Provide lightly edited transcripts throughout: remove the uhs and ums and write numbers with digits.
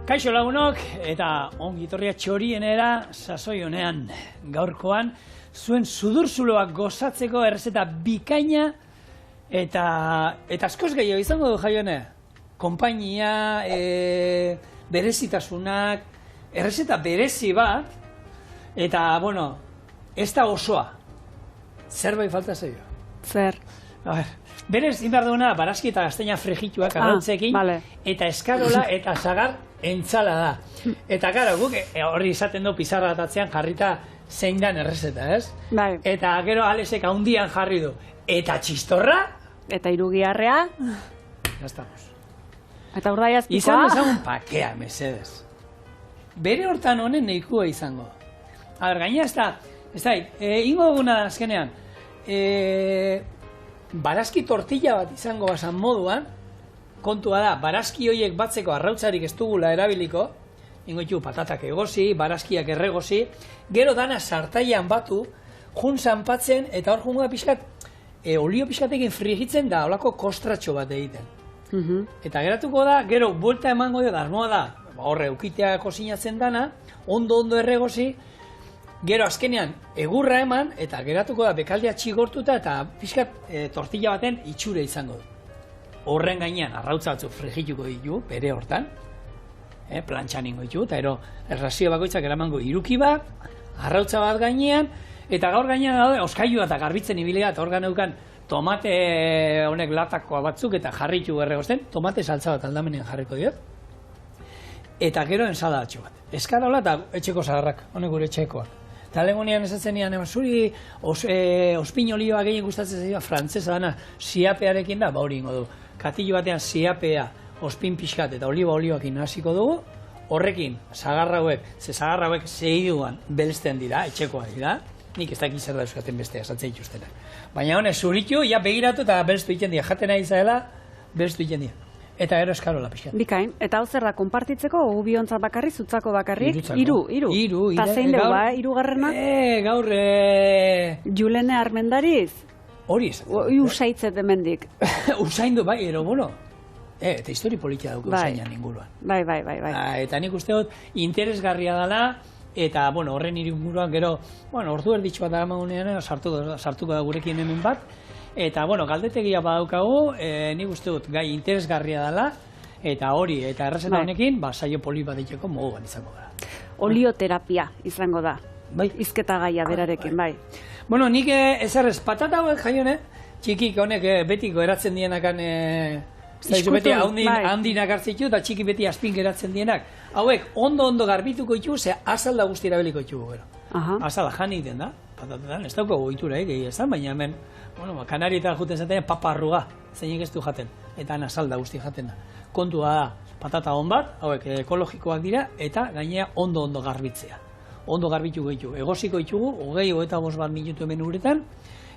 Kaixo lagunok, eta ongitorria txorienera sasoi honean. Gaurkoan, zuen sudurzuloak gozatzeko errezeta bikaina eta askoz gehiago izango du jaione. Konpainia, berezitasunak, errezeta berezi bat, eta, bueno, ez da osoa. Zerbait falta zaio. Zer? A ver, berez, inbar duena, barazki eta gazteina frejituak arrautzekin, eta eskarola eta sagar entzala da. Eta gara, guk horri izaten du pizarra atatzean jarrita zein dan errezeta, ez? Bai. Eta gero Alesek haundian jarri du. Eta txistorra? Eta irugiarrea? Ya estamos. Eta urdaiazpikoa? Izan ezagun pakea, mesedez. Bere hortan honen nahikoa izango. A ber, gaina ez da, ingo duguna azkenean, barazki tortilla bat izango basan moduan, kontua da, barazki horiek batzeko arrautzarik ez dugula erabiliko, ingo ditu patatak egozi, barazkiak erregozi, gero dana sartaian batu, jun zanpatzen, eta hor jungoa pixkat, olio pixkatekin frigitzen da, holako kostratxo bat egiten. Eta geratuko da, gero buelta emango da, asmoa da, horre, ukitea kozinatzen dana, ondo erregozi, gero azkenean egurra eman, eta geratuko da bekaldea txigortuta, eta pixkat tortilla baten itxure izango du. Horren gainean arrautza batzuk frigituko ditu, bere hortan, plantxan ingo ditu, eta errazio bakoitzak eramango iruki bat, arrautza bat gainean, eta gaur gainean daude, oskailua eta garbitzen ibilia, eta organ eukan tomate honek latakoa batzuk, eta jarritu erregosten, tomate saltza bat aldamenean jarriko diot, eta gero ensalatxo bat. Eskarola eta etxeko zaharrak, honek gure etxekoak. Eta lehenean esatzen nian, zuri ospinolioa gehien gustatzen zaila, frantzesa dana, siapearekin da, hori ingo du. Katillo batean siapea, ospin pixkat eta oliba olioakin hasiko dugu, horrekin, zagarra hauek, zagarra hauek segiduan belzten dira, etxekoa dira, nik ez dakit zer da euskaten bestea, esatzen dituztenak. Baina honek zuritu, ja begiratu eta belztu iten dira, jaten nahi zaela, belztu iten dira. Eta gero eskarola pixkat. Bikain, eta hau zer da, konpartitzeko, gubiontzat bakarri, zutzako bakarrik? Iru. Eta zein dugu, irugarrena? Gaur, Julene Armendariz? Hori ez. Usaitzet hemendik. Usaindu, bai, ero, bueno. Eta histori politia dauko usainan inguruan. Bai. Eta nik uste dut interesgarria dela, eta, bueno, horren inguruan gero, bueno, ordu erditxo bat aramagunean, sartuko da gurekin hemen bat, eta, bueno, galdetegia badaukagu, nik uste dut gai interesgarria dela, eta hori, eta errezeta honekin, saio poli bat egiteko moduan izango da. Olioterapia izango da. Bai. Izketa gaia berarekin, bai. Bueno, nik ezarrez patata hauek jaione, txikik honek betiko eratzen dienakan, beti handinak hartzitu, eta txiki beti azpin geratzen dienak. Hauek ondo garbituko ditu, ze azalda guzti erabiliko ditugu gero. Azalda jan egiten da, patatetan, ez dauko goitura gehi ez da, baina hemen, bueno, kanarietan juten zaten paparruga, zeinek ez du jaten, eta azalda guzti jaten da. Kontua da, patata hon bat, hauek ekologikoak dira, eta gainea ondo garbitzea. Ondo garbituko ditu, egoziko ditugu, 25 bat minutu hemen uretan,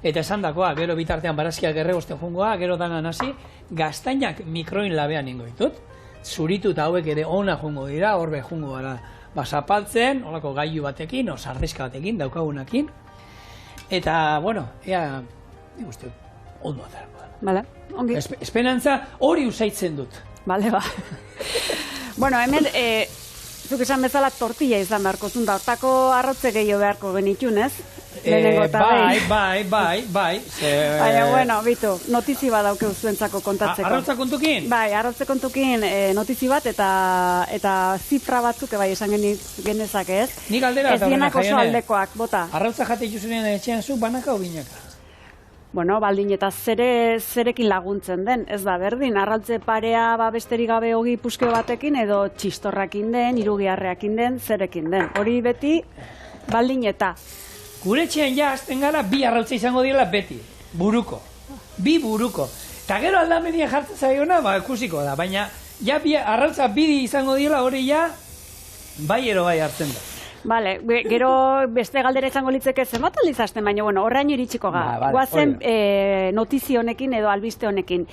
eta esan dakoa, gero bitartean barazkiak erregosten jungoa, gero danan hasi, gaztainak mikroin labean ingo ditut, zuritu eta hauek ere ona jungo dira, horbe jungo gara basapaltzen, holako gailu batekin, sardeska batekin, daukagunakin, eta, bueno, ea, nik uste, ondo atarako da. Bale, ongi. Esperantza hori usaitzen dut. Bale, ba. Bueno, hemen, zuk esan bezala tortilla izan beharko zun da, hortako arrotze gehiago beharko genitxun, ez? Bai. Baina, bueno, bitu, notizi bat daukeu zuentzako kontatzeko. Arrotza kontukin? Bai, arrotze kontukin notizi bat eta zifra batzuk bai esan genezak, ez? Nik aldera ez dienak oso aldekoak, bota. Arrotza jate ikusunean etxean zu, banaka o binaka? Bueno, baldin eta zerekin laguntzen den, ez da berdin, arraltze parea besterik gabe ogi puskeo batekin edo txistorrakin den, irugiarreakin den, zerekin den. Hori beti, baldin eta. Gure etxean ja azten gara bi arrautza izango direla beti, buruko. Bi buruko. Eta gero aldamenia jartzen zaiona, ikusiko da, baina ja arrautza bidi izango direla hori ja bai ero bai hartzen da. Bale, gero beste galdera izango litzeke zenbat aldiz hasten, baina bueno, horrein iritsiko ga. Guazen notizio honekin edo albiste honekin.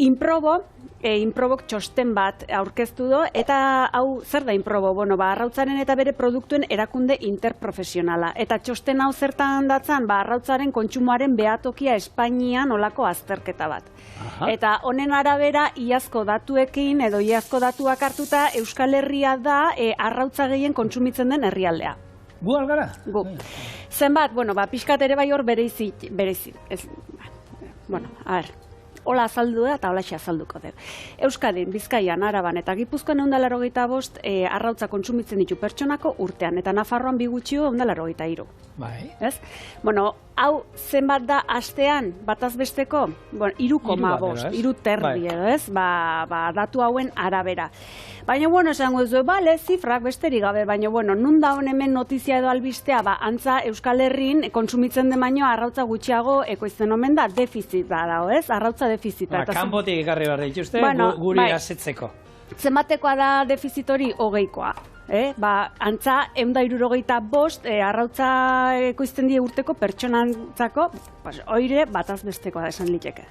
Inprobo, Inprobok txosten bat aurkeztu do, eta hau zer da Inprobo? Bueno, arrautzaren eta bere produktuen erakunde interprofesionala. Eta txosten hau zertan datzan, arrautzaren kontsumoaren behatokia Espainian olako azterketa bat. Aha. Eta honen arabera, iazko datuekin edo iazko datuak hartuta, Euskal Herria da arrautza gehien kontsumitzen den herrialdea. Gu algara? Gu. Zenbat, bueno, pixkat ere bai hor bereizi. Bueno, a ver, hola azaldu da eta holaxe azalduko dut. Euskadin, Bizkaian, Araban eta Gipuzkoan 185 arrautza kontsumitzen ditu pertsonako urtean, eta Nafarroan bi gutxio 183. Bai. Ez? Bueno, hau zenbat da astean bataz besteko? Bueno, 3,5, 3 terdi edo, ez? Datu hauen arabera. Baina, bueno, esango duzu, bale, zifrak besterik gabe, baina, bueno, nun da hemen notizia edo albistea, antza Euskal Herrin kontsumitzen den baino arrautza gutxiago ekoizten omen da, defizita da, ez? Arrautza defizita. Kanpotik ekarri behar dituzte, guri asetzeko. Zenbatekoa da defizit hori 20koa. Antza, 165 arrautza ekoizten die urteko pertsonantzako, oire bataz bestekoa da esan liteke.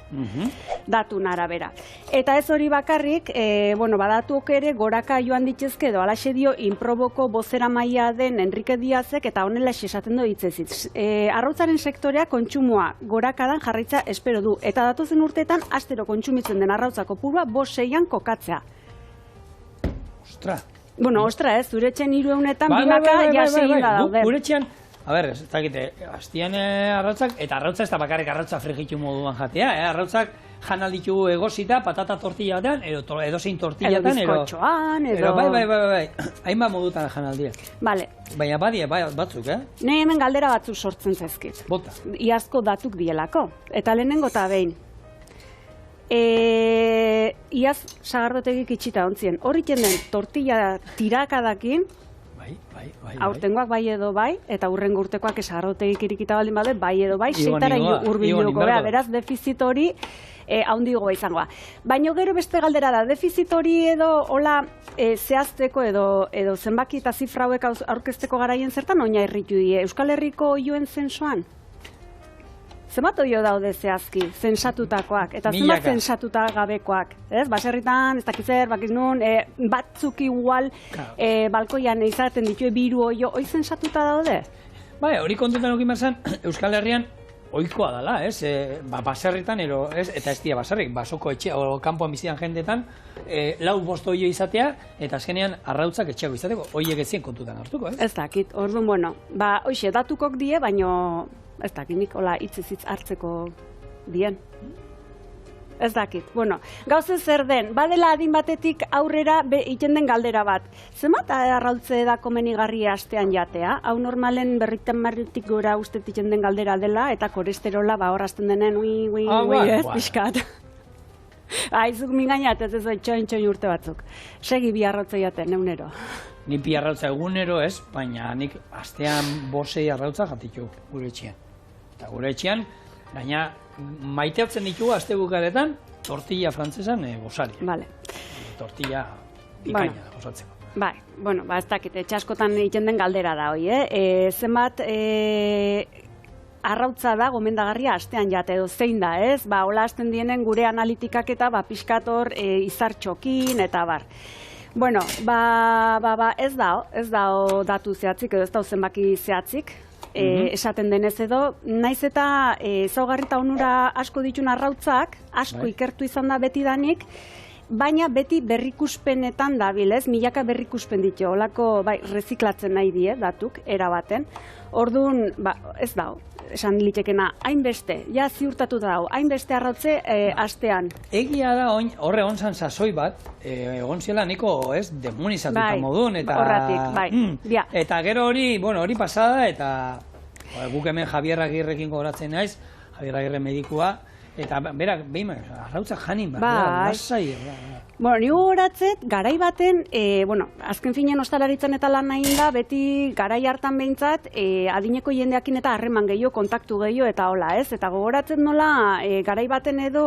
Datun arabera. Eta ez hori bakarrik, datuok ere goraka joan ditzezke edo alaxe dio Inproboko bozera maila den Enrique Diazek eta honela esaten du hitzez. Arrautzaren sektorea kontsumoa gorakadan jarraitza espero du. Eta datozen urteetan astero kontsumitzen den arrautza kopurua 5-6an kokatzea. Ostra. Bueno, ostra, zure etxen 300etan binaka jasegin da daude. Gure etxean, ez dakite, hastian arrautzak, eta arrautza ez da bakarrik arrautza frigitu moduan jatea, arrautzak jan alditugu egosita, patata tortilla batean, edozein tortilla batean, edo bizkotxoan, edo... Bai, hainbat modutan jan aldia. Vale. Baina batzuk, Ne hemen galdera batzuk sortzen zaizkit. Bota. Iazko datuk dielako, eta lehenengo eta behin. Iaz sagardotegik itxita ontzien. Horritzen den tortilla tirakadakin, aurtengoak bai edo bai, eta hurrengo urtekoak sagardotegik irikita baldin bade, bai edo bai, seitara hurbilduko. Beraz, defizit hori haundigoa izangoa. Baina gero beste galdera da, defizit hori edo hola zehazteko edo zenbaki eta zifra hauek aurkezteko garaien zertan oina irritu die. Euskal Herriko oioen zensoan? Zenbat oio daude zehazki, zensatutakoak, eta zenbat zensatuta gabekoak, ez? Baserritan, ez dakitzer, bakiznun, batzuk igual balkoian izaten ditue 3 oio, hoi zensatuta daude? Bai, hori kontutan okin behar zen, Euskal Herrian ohikoa dela, ez? Baserritan, eta ez dira baserrik, basoko etxe, o kanpoan bizidan jendetan, 4-5 oio izatea, eta azkenean arrautzak etxeako izateko, oiek ezien kontutan hartuko, ez? Ez dakit, orduan, bueno, hoxe, datukok die, baino... Ez dakinik, hola, hitz hartzeko dien. Ez dakit. Bueno, gauze zer den, badela adin batetik aurrera iten den galdera bat. Zenbat arrautze da komenigarria astean jatea? Hau normalen berritan marritik gora uste iten den galdera dela, eta kolesterola horrazten denen, ez pixkat. Aizuk mingainat ez txoin urte batzuk. Segi bi arrautze jaten, egunero. Ni bi arrautza egunero ez, baina nik astean 5-6 arrautza jatitu gure etxean. Eta gure etxean, gaina maiteatzen ditugu aste bukaretan, tortilla frantzesan gozari. Vale. Tortilla ikaina gozatzeko. Bai, bueno, ez dakit, etxaskotan egiten den galdera da hoi, zenbat arrautza da gomendagarria astean jate edo zein da, ez? Hola hasten dienen gure analitikak eta pixkator izartxokin eta bar. Bueno, ez dao datu zehatzik edo ez dao zenbaki zehatzik, esaten denez edo, naiz eta ezaugarri eta onura asko ditun arrautzak, asko ikertu izan da betidanik, baina beti berrikuspenetan dabil, ez? Milaka berrikuspen ditu, holako reziklatzen nahi die datuk, erabaten. Orduan, ez dao, esan litekena, hainbeste, ja ziurtatu dago, hainbeste arrautze astean. Egia da, horre egon zan sasoi bat, egon ziela niko, ez, demonizatuta modun, eta... Horratik, bai. Eta gero hori pasada, eta guk hemen Javier Agirrekin gogoratzen naiz, Javier Agirre medikua, eta berak, arrautzak janin bat, lasai. Bueno, ni gogoratzet, garai baten, azken finen ostalaritzen eta lan nahin da, beti garai hartan behintzat, adineko jendeakin eta harreman gehiago, kontaktu gehiago eta hola, ez? Eta gogoratzen nola, garai baten edo,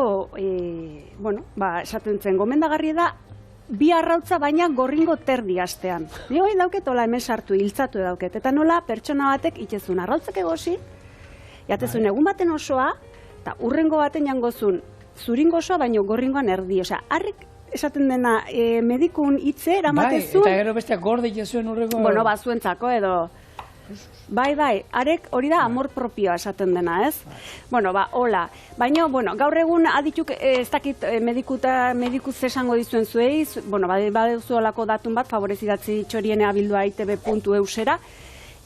esaten zen, gomendagarri da, bi arrautza baina gorringo terdi astean. Ni hori dauket, hola hemen sartu, hiltzatu dauket, eta nola pertsona batek itxezun arrautzak egosi, jatezun egun baten osoa, eta urrengo baten jangozun, zuringo osoa, baino gorringoan erdi. Osea, harrik esaten dena, medikun hitze eramatezun. Bai, eta gero besteak gordik zuen urreko... Bueno, bazuentzako edo... Bai, arek hori da amor propioa esaten dena, ez? Bueno, hola. Baina, gaur egun adituk, ez dakit medikuz esango dizuen zuei, bueno, baduzu olako datun bat, favorizidatzi txoriene abildua itb.eusera,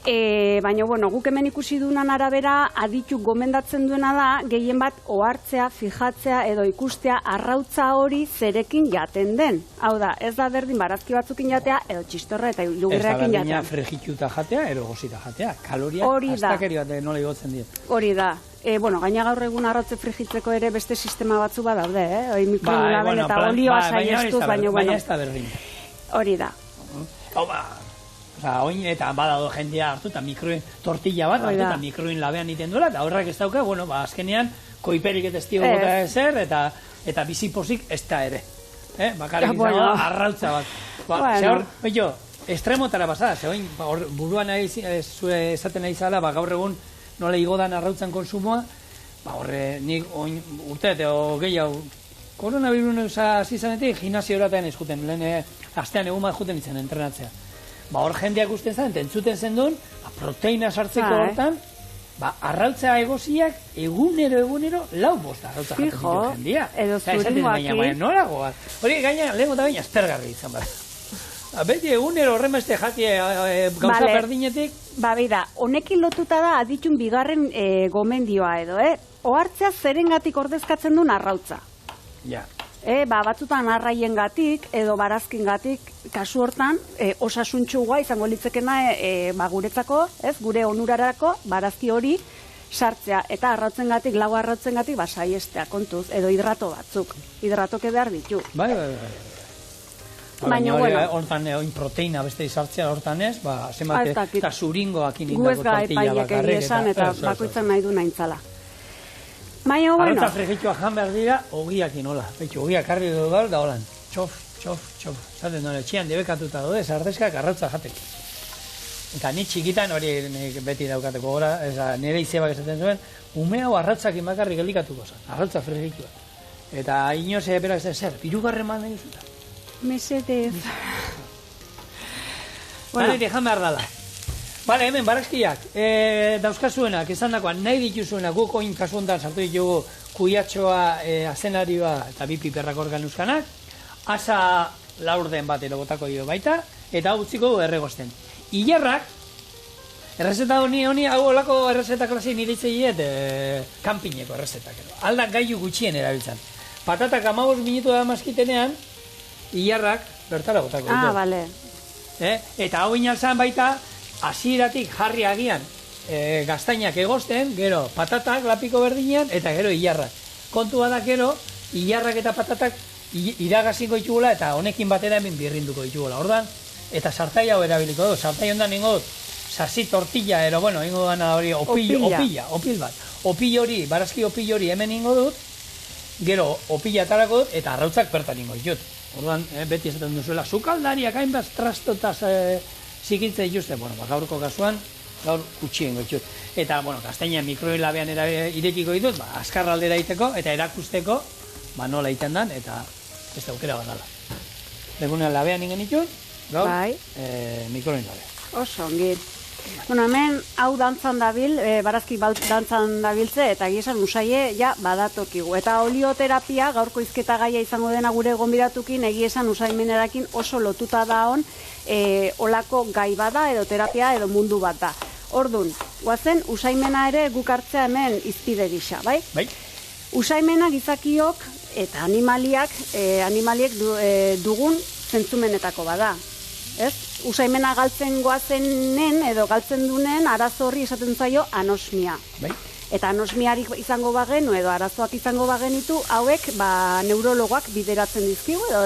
baina, guk hemen ikusi dunan arabera, adituk gomendatzen duena da, gehien bat ohartzea, fijatzea edo ikustea arrautza hori zerekin jaten den. Hau da, ez da berdin barazki batzukin jatea, edo txistorra eta ilugirrekin jatea. Ez da berdina frigituta jatea, ero gozita jatea. Kaloriak astakeri bat nola igotzen dira. Hori da. Gaina gaur egun arrautze frigitzeko ere beste sistema batzu badaude, Hoi mikroonlaben eta olioa saiestuz, baina ez da berdin. Hori da. Oin eta badado jendea hartu eta mikroen tortilla bat hartu eta mikroen labean iten duela, eta horrak ez dauka, azkenean koiperik eta ez gota ezer, eta bizipozik ez da ere. Bakarrik izango da, arrautza bat. Zehor, estremotara pasada, zehoin, buruan esaten nahi zala, gaur egun nola igodan arrautzan konsumoa, nik urte eta gehiago, koronavirus hasi zanetik, gimnasio horatean ez juten, lehen astean egun bat juten izan entrenatzea. Hor jendeak usten zen, entzuten zen duen, proteina sartzeko hortan, arrautza egoziak egunero, 4-5 arrautza jaten ditu jendia. Edo zuringoaki. Baina nola goaz. Hori gaina, lehen gota baina aspergarri izan bada. Beti egunero horren beste jatie gauza berdinetik. Bida, honekin lotuta da aditun bigarren gomendioa edo, ohartzea zerengatik ordezkatzen duen arrautza. Ja. Batzutan arraien gatik edo barazkin gatik, kasu hortan, osasuntxua izango litzekena guretzako, gure onurarako, barazki hori sartzea. Eta arrautzen gatik, lau arrautzen gatik, saiestea kontuz, edo hidrato batzuk. Hidratoke behar ditu. Bai. Baina hortan proteina beste izartzea hortan ez, zenbat eta zuringoak inindako tortilla bakarrik. Eta bakoitzan nahi du nahintzala. Baina, arrautza fregitxoa jan behar dira, ogiakin hola. Ogiak harri du gaur, da holan. Txof. Zaten duen, etxian debekatuta dode, sardeskak arrautza jateko. Eta ni txikitan, hori beti daukateko gora, nire izebak esaten zuen, ume hau arrautzakin bakarrik elikatuko zen, arrautza fregitxoa. Eta inoz berak zer, birugarren man nahi zuta. Mesedez. Nire jan behar dala. Bale, hemen, barazkiak, dauzkazuenak, esan dakoan, nahi dituzuenak, guk oin kasu honetan sartu ditugu kuiatxoa, azenarioa eta bi piperrak organ euskanak, asa laurden bat erogotako dio baita, eta hau utziko du erregosten. Ilarrak, errezeta honi, hau olako errezeta klasi nire itzeiet, kanpineko errezetak. Aldan gaiu gutxien erabiltzen. Patatak 15 minutu da maskitenean, ilarrak bertara gotako ditu. Bale. Eta hau inalzan baita, hasieratik jarri agian gaztainak egosten, gero patatak lapiko berdinean, eta gero ilarrak. Kontua da gero, ilarrak eta patatak iragaziko ditugula, eta honekin batera hemen birrinduko ditugula. Ordan, eta sartai hau erabiliko du. Sartai hondan ingo dut, sasi tortilla, ingo dana hori opil bat. Opil hori, barazki opil hori hemen ingo dut, gero opila atarako dut, eta arrautzak bertan ingo ditut. Ordan, beti esaten duzuela, sukaldariak hainbat trastotaz zikintzen dituzte, gaurko kasuan, gaur gutxien goitut. Eta, gaztaina mikroen labean irekiko ditut, azkarra aldera iteko, eta erakusteko, nola iten dan, eta ez da aukera bat dala. Legunean labean ingen ditut, gaur, mikroen labean. Oso, ongi. Hemen, hau dantzan dabil, barazki dantzan dabiltze, eta gizan usaie, badatokigu. Eta olioterapia, gaurko izketa gaia izango dena gure gonbidatukin, egiesan usaimenerakin oso lotuta da hon, olako gai bada, edo terapia, edo mundu bat da. Ordun, guazen, usaimena ere guk hartzea hemen izpide gisa, bai? Bai. Usaimena gizakiok eta animaliek dugun zentzumenetako bada. Ez? Usaimena galtzen goazenen edo galtzen dunen arazo horri esaten zaio anosmia. Bai. Eta anosmiarik izango bagenu edo arazoak izango bagenitu, hauek neurologoak bideratzen dizkigu edo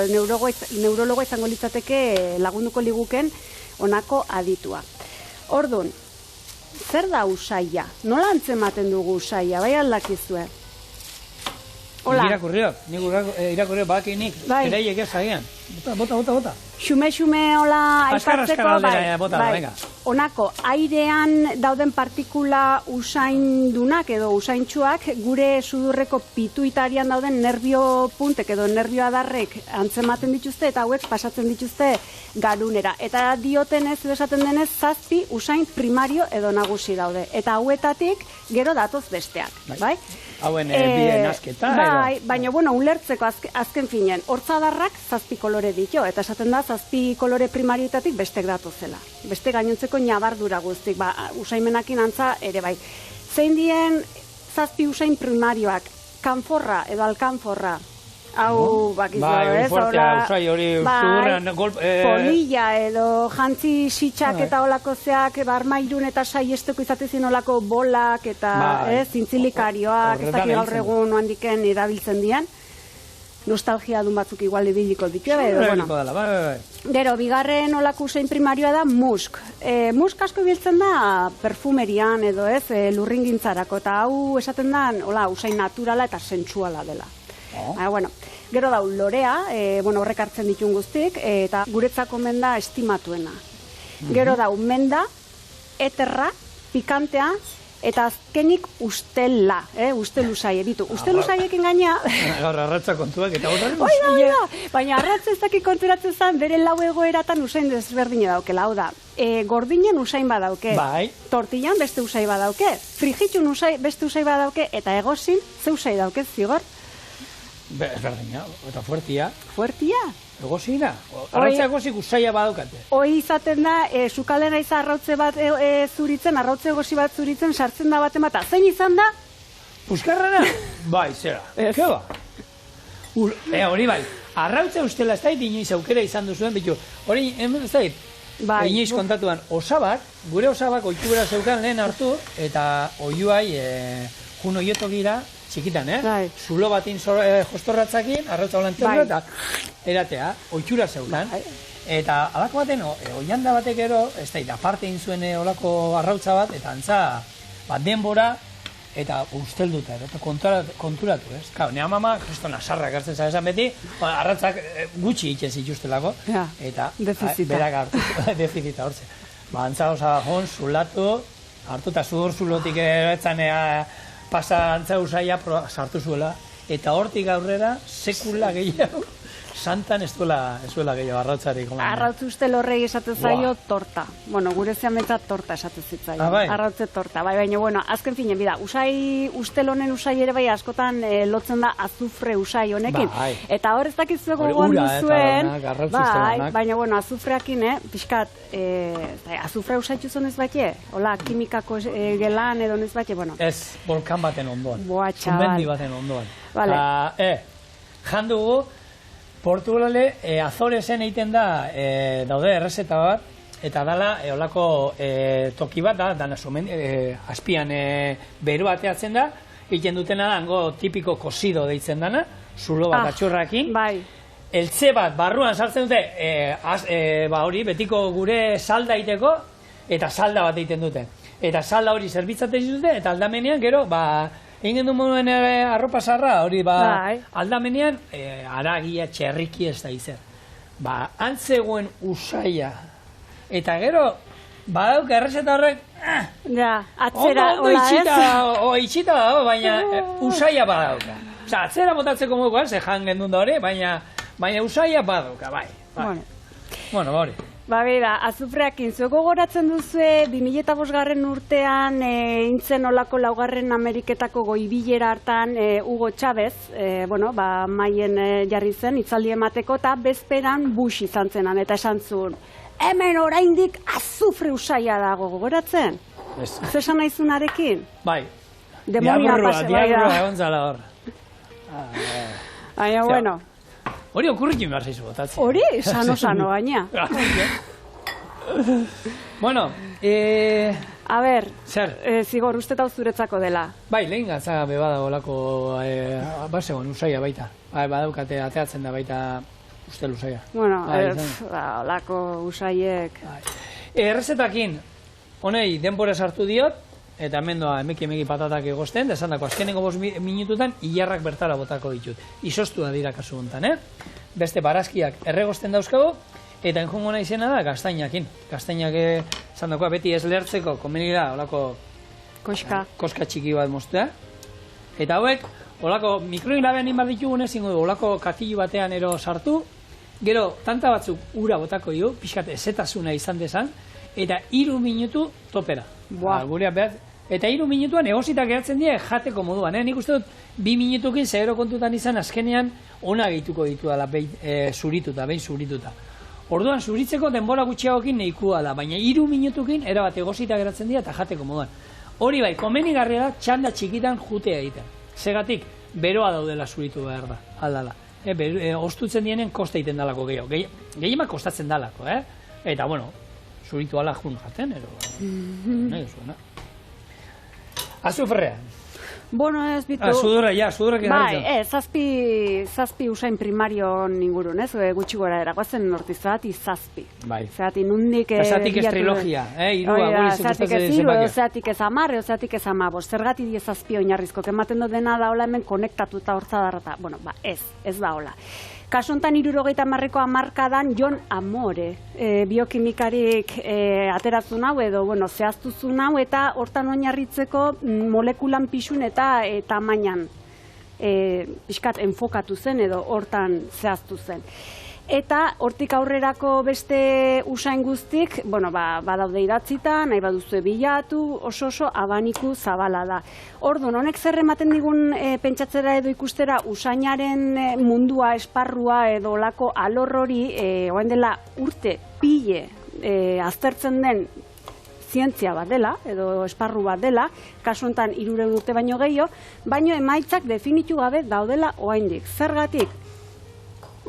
neurologoa izango litzateke lagunduko liguken honako aditua. Orduan, zer da usaia? Nola antzematen dugu usaia? Bai aldakizue? Hola. Irakurriok bakinik, eraiek ez agian. Bota. Xume hola aipatzeko, Azkar aldera, bota, venga. honako airean dauden partikula usaindunak edo usaintsuak gure sudurreko pituitarian dauden nerbio puntek edo nerbio adarrek antzematen dituzte eta hauek pasatzen dituzte garunera. Eta diotenez, esaten denez, 7 usain primario edo nagusi daude. Eta hauetatik gero datoz besteak, bai? Hauen bide nasketa, bai, baina, ulertzeko azken finen, hortzadarrak 7 kolore ditu, eta esaten da 7 kolore primarioetatik bestek datozela. Beste gainontzeko nabardura guztik, usaimenakin antza ere bai. Zein dien 7 usain primarioak, kanforra edo alkanforra, hau, bai, fuertea, usai hori sudurrean polilla edo jantzi sitxak eta olakozeak, armairun eta saiesteko izatezin olako bolak eta zintzilikarioak, ez dakik gaur egun handiken erabiltzen dian. Nostalgia dun batzuk igual ibiliko ditu, Gero, bigarren olako usain primarioa da musk. Musk asko ibiltzen da perfumerian edo ez, lurringintzarako, eta hau esaten da, usain naturala eta sentsuala dela. Gero dau lorea, horrek hartzen ditun guztik, eta guretzako menda estimatuena. Gero dau menda, eterra, pikantea, eta azkenik ustela, ustel usaie, bitu. Ustel usaiekin gaina... Gaur arratza kontuak eta horren usaie. Baina arratza ez dakik konturatzen zen, bere lau egoeratan usain desberdine daukela, hau da. Gordinen usain badauke, tortillan beste usai badauke, frijitxun beste usai badauke, eta egozin ze usai dauke zigor. Berdina, eta fuertia. Fuertia? Egozina. Arrautza egozik usaia badaukate. Hoi izaten da, sukalena izan arrautze bat zuritzen, arrautze egozi bat zuritzen, sartzen da baten bat. Zein izan da? Puskarrana? Bai, zera. Ke ba? Hori bai, arrautze ustela ez da inoiz aukera izan duzuen, bitu, hori, ez da inoiz kontatuan, osabak, gure osabak oitubera zeukan lehen hartu, eta oiuai, jun oiotogira, txikitan, zulo batin jostorratzakin, arrautza holantzen eta eratea, oitxura zeukan. Eta alako baten, oianda batek ero, ez da, aparte egin zuen olako arrautza bat, eta antza, denbora, eta ustelduta, eta konturatu, ez? Kau, nea mama, kristona sarrak hartzen zara beti, arrautzak gutxi itxez itxustelako, eta berak hartu, defizita hortzen. Antza osa hon, zulatu, hartu eta sudur zulotik eretzen pasa antza usaia sartu zuela, eta hortik aurrera sekula gehiago, santan ez duela gehiago arrautzarik. Arrautz ustel horrei esaten zaio torta. Gure zeametza torta esaten zitzaio. Arrautze torta. Baina, azken finen, bida, ustel honen usai ere bai askotan lotzen da azufre usai honekin. Eta hor ez dakizuego gogoan duzuen, baina, azufreakin, pixkat, azufre usaitzu zonez batxe? Hola, kimikako gelan edo nez batxe? Ez, volkan baten ondoan. Boa, txabal. Zumendi baten ondoan. Jandugu, Portugale, Azoresen egiten da, daude errezeta bat, eta dala, olako toki bat da, dana azpian beru ateatzen da, egiten dutena da, hango tipiko kosido deitzen dana, zulo bat atxurrakin. Eltze bat, barruan sartzen dute, hori, betiko gure salda egiteko, eta salda bat egiten dute. Eta salda hori zerbitzaten dute, eta aldamenean, gero, egin du moduen arropa zarra, hori aldamenean, aragia, txerriki ez da izan. Antzegoen usaia. Eta gero, badauk errezeta horrek, ondo itxita dago, baina usaia badauka. Atzera botatzeko moduan, ze jangen dut hori, baina usaia badauka, bai. Bueno, hori. Bera, azufreakin, zueko goratzen duzue, 2005 urtean, intzen olako laugarren Ameriketako goibilera hartan Hugo Chávez, maien jarri zen, itzaldi emateko, eta bezperan Bush izan zenan, eta esan zuen, hemen oraindik azufre usaia dago, gogoratzen? Zesan naizunarekin? Bai, diaburroa egon zala hor. Baina, bueno. Hori okurrikin behar zaizu botatzen. Hori, sano gaina. Bueno, a ber, zer? Zigor, uste eta zuretzako dela. Bai, lehen gatza bebada olako, basegon, usaia baita. Badaukate, ateatzen da baita ustel usaia. Bueno, olako usaiek. Errezetakin, honei, denbora sartu diot, eta hemen doa emeki patatak egozten, da esan dako, azkenengo 5 minututan, hilarrak bertara botako ditut. Izoztu da dira kasu honetan, Beste barazkiak erregosten dauzkago, Eta enjongo naizena da gaztainakin. Gaztainak esan dagoa beti ez lertzeko, komeni da, olako koska txiki bat moztea. Eta hauek, olako mikrohilabean inbar ditugunez, olako katillo batean ero sartu, gero, tanta batzuk ura botako jo, pixkat ezetasuna izan dezan, eta 3 minutu topera. Eta 3 minutuan egositak geratzen dira jateko moduan. Nik uste dut 2 minutukin zehero kontutan izan azkenean ona gehituko ditu dela behin zurituta. Orduan zuritzeko denbora gutxiagokin nahikoa da, baina 3 minutukin erabat egositak geratzen dira eta jateko moduan. Hori bai, komenigarria da txanda txikitan jutea egiten. Segatik, beroa daudela zuritu behar da, aldala. Ostutzen dienen kosta egiten dalako gehiago. Gehiemak kostatzen dalako, Eta, bueno, zuritu ala jun jaten, Azufrea. Bueno, ez bitu... Sudurrak bai, zazpi usain primario ingurun, ez? Gutxi gora eragoazen norti, zati zazpi. Bai. Zati nundik... Zatik ez trilogia, irua, guri zatik ez iru, zatik ez amarre, zatik ez amabos. Zergatik die zazpi oinarrizko, kematen dut dena da hola hemen konektatuta hortzadarrata. Bueno, ez da hola. Kasontan 70ko hamarkadan Jon Amore, biokimikarik aterazun hau edo, zehaztuzun hau eta hortan oinarritzeko molekulan pixun eta tamainan pixkat enfokatu zen edo hortan zehaztu zen. Eta hortik aurrerako beste usain guztik, badaude idatzita, nahi baduzue bilatu, oso abaniku zabala da. Orduan, honek zer ematen digun pentsatzera edo ikustera usainaren mundua, esparrua edo olako alor hori, oain dela urte pile aztertzen den zientzia bat dela, edo esparru bat dela, kasu honetan 300 urte baino gehiago, baino emaitzak definitu gabe daudela oraindik. Zergatik?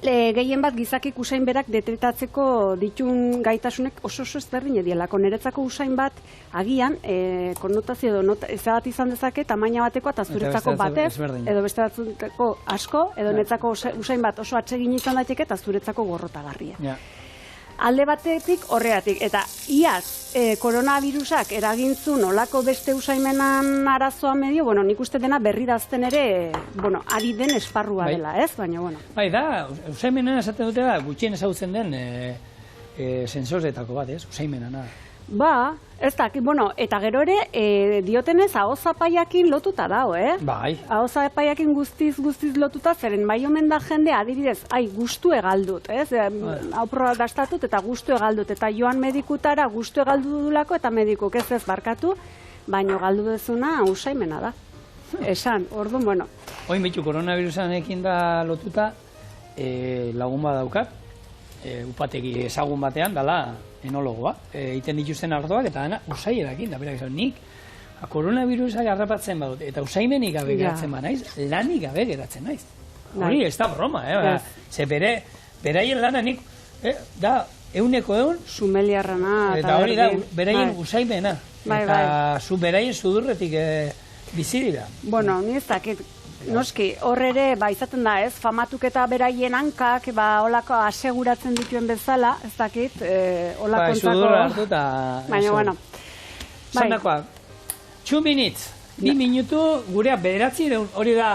Gehien bat gizakik usain berak detektatzeko ditun gaitasunek oso ezberdin edielako. Niretzako usain bat agian konnotazio edo ezabat izan dezake tamaina batekoa eta zuretzako batez, edo beste batzuteko asko, edo niretzako usain bat oso atsegin izan daiteke eta zuretzako gorrotagarria. Alde batetik horregatik, eta iaz koronavirusak eragintzun olako beste usaimenan arazoa medio, nik uste dena berri dazten ere, ari den esparrua dela, ez? Baina, Bai, da, usaimenan esaten dute da, gutxien ezagutzen den sensoretako bat, ez? Usaimenana. Ez da, eta gero ere diotenez ahozapaiakin lotuta dago, Bai. Ahozapaiakin guztiz lotuta, zeren bai omen da jende adibidez, gustu egaldut, ez? Hau proba dastatut eta gustu egaldut, eta joan medikutara gustu egaldu dudulako eta medikuk ez barkatu, baino galdu dezuna usaimena da. Esan, orduan, Oin bitu, koronavirusanekin da lotuta, lagun bat daukat, upategi ezagun batean, dala enologoa, egiten dituzten ardoak eta dena usaierakin, da berak esan, nik koronavirusak harrapatzen badut, eta usaimenik gabe geratzen naiz, lanik gabe geratzen naiz. Hori, ez da broma, ze beraien lana nik, da, 100% sumeliarrana, eta hori da, beraien usaimena, eta beraien sudurretik bizi dira. Ni ez dakit, noski, hor ere, izaten da ez, famatuk eta beraien hankak, holako aseguratzen dituen bezala, ez dakit, holako entzako... Sudurra hartu eta... Baina, Zandakoa, 2 minutes, 2 minutu, gurea 900, hori da,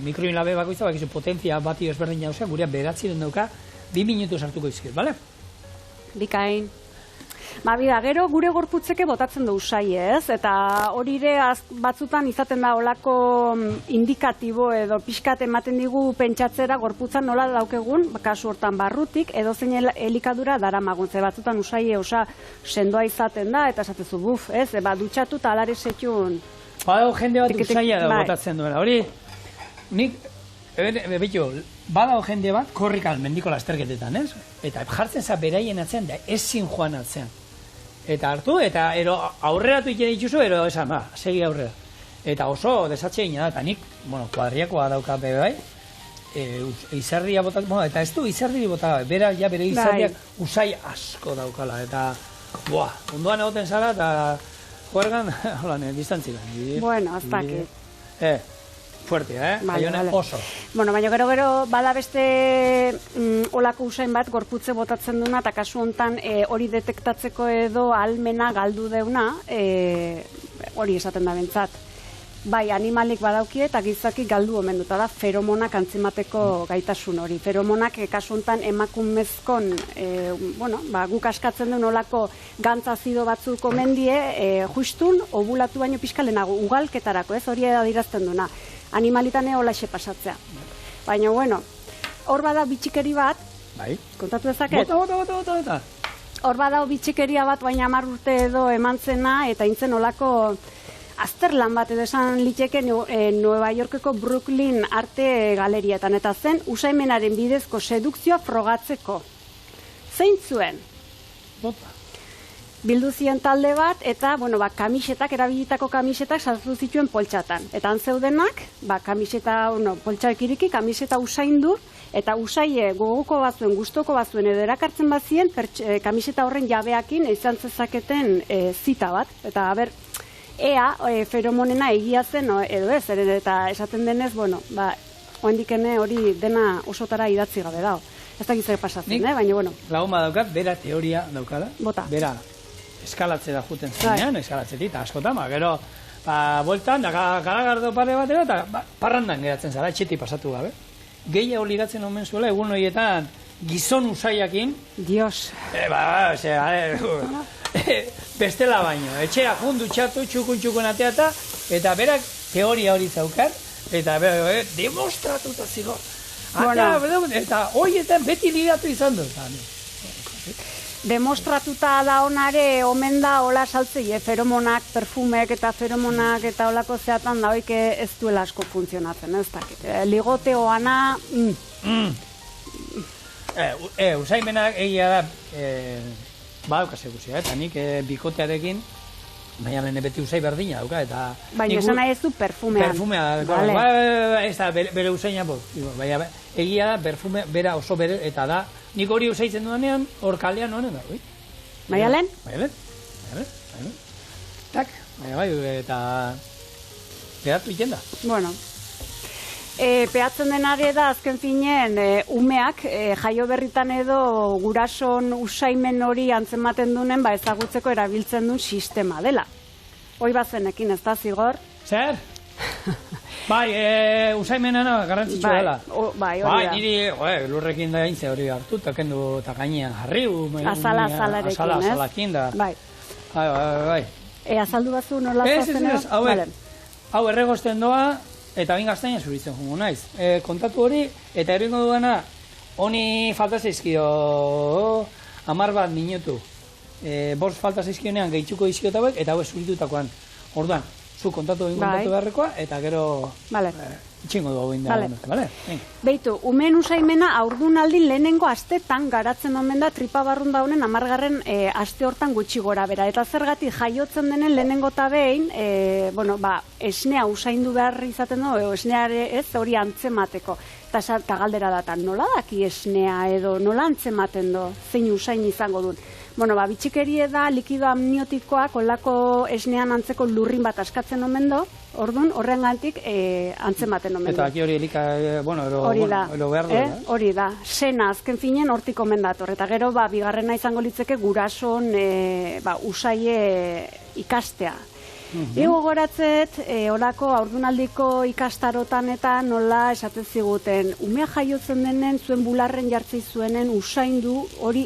mikroinlabe bakoitza, bakizu potentzia bati ezberdin jauzea, gurea 900 dauka, 2 minutu sartuko izkiz, bale? Bikain. Gero gure gorputzeke botatzen du usai, ez? Eta hori ere batzutan izaten da olako indikatibo edo pixkat ematen digu pentsatzera gorputzan nola daukegun, kasu hortan barrutik, edo zein elikadura daramagun, ze batzutan usai sendoa izaten da, eta esatezu buf, ez? Dutxatu eta alare setxun... Badago jende bat usaia da botatzen duena, hori, nik, badago jende bat korrikal mendiko lasterketetan, ez? Eta jartzen za beraien atzean da ezin joan atzean. Eta hartu, eta aurreratu iten dituzu, esan, segi aurrera. Eta oso desatxeina da, eta nik, kuadriakoa dauka bebe bai, izarria botat, eta ez du izarri botat, bere izarriak usai asko daukala, eta, ondoan egoten zara, eta juergan, holan, distantzilan. Ez dakit. Fuerte, oso. Baina gero bada beste olako usain bat gorputze botatzen duna, eta kasu honetan hori detektatzeko edo almena galdu deuna, hori esaten da bentsat. Bai, animalik badaukie eta gizaki galdu omen dut, da feromonak antzemateko gaitasun hori. Feromonak kasu honetan emakumezkon, guk askatzen duen olako gantz azido batzuk omen die, justun, ovulatu baino pixka lehenago, ugalketarako, ez hori adirazten duena. Animalitane holaxe pasatzea. Baina, hor bada bitxikeri bat, kontatu dezaket? Bota. Hor bada bitxikeria bat, baina 10 urte edo eman zena, eta intzen olako azterlan bat edo esan liteke Nueva Yorkeko Brooklyn arte galerietan, eta zen usaimenaren bidezko sedukzioa frogatzeko. Zein zuen? Bildu ziren talde bat, eta, kamisetak, erabilitako kamisetak sartu zituen poltsatan. Eta han zeudenak, kamiseta, poltsak iriki, kamiseta usaindu, eta usaie goguko bazuen, gustoko bazuen edo erakartzen bazien, kamiseta horren jabeakin izan zezaketen zita bat. Eta, ea, feromonena egia zen, edo ez, eta esaten denez, oendikene hori dena osotara idatzi gabe dago. Ez dakit zer pasatzen, baina, Lagun badaukat, bera teoria daukala. Bota. Bera, eskalatzera juten zenean, eskalatzetik, eta askotan, gero, bueltan, garagardo pare batera, eta parrandan geratzen zara, etxetik pasatu gabe. Gehiago ligatzen omen zuela, egun horietan, gizon usaiakin. Dios. Bestela baino, etxera jundu txatu, txukun ateata, eta berak teoria hori zaukar, eta demostratuta zigor. Eta horietan beti ligatu izan dut. Demostratuta da onare omen da hola saltzei, feromonak, perfumek eta feromonak eta holako zeatan da hoik ez duela asko funtzionatzen, ez dakit. Ligoteoana... Usaimenak egia da, badauka seguzia, eta nik bikotearekin, baina lehen beti usai berdina dauka, eta... Baina esan nahi ez du perfumea. Perfumea, ez da, bere usaina, baina egia da, perfume, bera oso bere, eta da, nik hori usaitzen duanean, hor kalean honen da, oi? Maialen? Maialen. Tak, eta... Beratu iten da. Bueno. Peatzen denare da, azken finen, umeak, jaio berritan edo gurason usaimen hori antzematen dunen, ezagutzeko erabiltzen duen sistema dela. Hoi bazenekin, ez da, Zigor? Zer? Usaimenena garrantzitsua dela. Bai, hori da. Niri, lurrekin da gaintze hori hartu, eta kendu eta gainean jarri. Azalarekin, ez? Azalarekin da. Bai. Azaldu bazu nola zazen? Hau erregosten doa, eta bain gaztaina zuritzen jungo naiz. Kontatu hori, eta eringo duena, honi falta zaizkio 10 bat minutu. 5 falta zaizkionean gehitzuko dizkiot hauek, eta hauek zuritutakoan. Orduan, zu kontatu beharrekoa, eta gero itxingo du hau inda. Beitu, umeen usaimena aurdunaldin lehenengo astetan garatzen omen da tripabarrun da honen 10. Aste hortan gutxi gora bera. Eta zergatik jaiotzen denen lehenengo eta behin, esnea usaindu behar izaten du, esneare ez hori antzemateko. Eta galdera datan, nola daki esnea edo nola antzematen du, zein usain izango duen. Bitxikerie da likido amniotikoak olako esnean antzeko lurrin bat askatzen omen do, orduan horrengatik antzematen omen do. Eta aki hori elika, ero behar du. Hori da, sena azken finen hortik omen dator. Eta gero, bigarrena izango litzeke gurason usaie ikastea. Ego goratzet, horako aurdunaldiko ikastarotan eta nola esaten ziguten, umea jaiotzen denen zuen bularren jartzei zuenen usain hori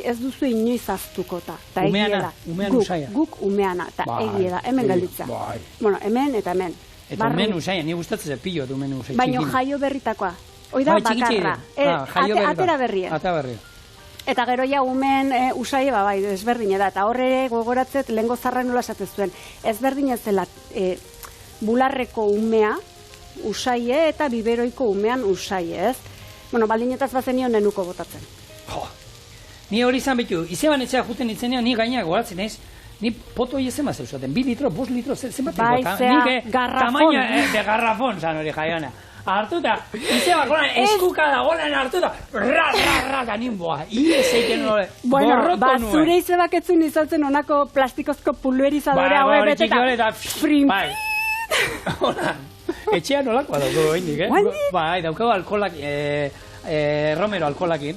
ez duzu inoiz aztukota. Umean usaia. Guk umeana, eta egia da, hemen galditza. Bueno, hemen eta hemen. Eta umen usaia, ni gustatzen pilot umen usaia. Baina jaio berritakoa. Hoi da bakarra. Atera berria. Eta gero ja umen usaie, ezberdine da. Eta horre gogoratzet lehengo zarra nola esatez zuen. Ezberdine zela bularreko umea usaie eta biberoiko umean usaie, ez? Baldinetaz bazen nion nenuko botatzen. Ni hori izan betu, izeban etxea juten itzenean, ni gaina goratzen ez, ni poto hori ezema zeusaten, 2 litro, 5 litro, zenbat bota. Garrafon. Tamaina de garrafon zan hori jaiona. Hartuta, izeba golan eskukada golan hartuta, ra, nimboa, iezeiken hori, borroto nuen. Zure izebak etzun izaltzen onako plastikozko pulverizadore haue beteta, frim. Etxean nolakoa dauko indik, Bai, daukago alkolak, Romero alkolakin,